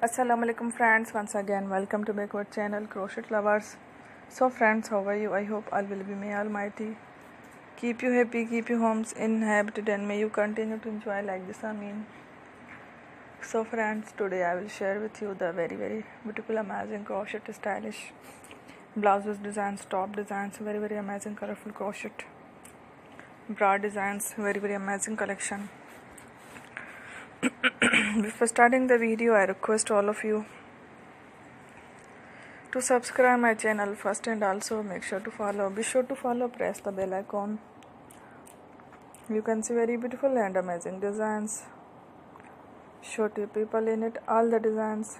Assalamualaikum friends, once again welcome to my channel Crochet Lovers. So friends, how are you? I hope all will be may Almighty keep you happy, keep your homes inhabited, and may you continue to enjoy like this. Amin. So friends, today I will share with you the very beautiful, amazing crochet stylish blouses designs, top designs, very amazing colorful crochet bra designs, very amazing collection. Before starting the video, I request all of you to subscribe my channel first, and also make sure to follow. Be sure to follow, press the bell icon. You can see very beautiful and amazing designs. Show to people in it. All the designs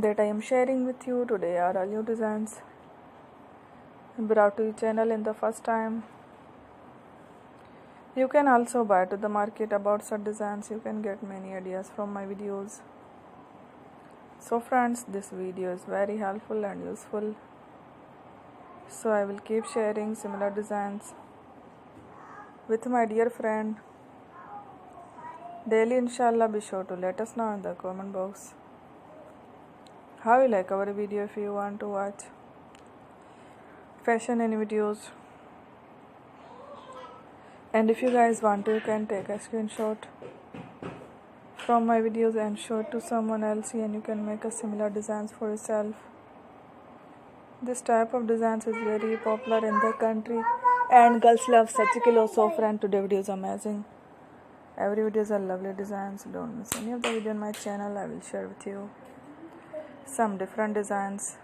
that I am sharing with you today are all new designs brought to your channel in the first time. You can also buy to the market about such designs. You can get many ideas from my videos. So friends, this video is very helpful and useful. So I will keep sharing similar designs with my dear friend daily, inshallah. Be sure to let us know in the comment box how you like our video. If you want to watch fashion and videos, and if you guys want to, you can take a screenshot from my videos and show it to someone else, and you can make a similar designs for yourself. This type of designs is very popular in the country and girls love such a kilo. So friend, today video is amazing. Every video is a lovely designs. Don't miss any of the video on my channel. I will share with you some different designs.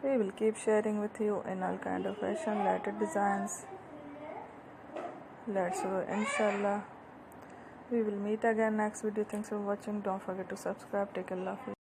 We will keep sharing with you in all kind of fashion related designs. Let's go, inshallah. We will meet again next video. Thanks for watching. Don't forget to subscribe. Take a love.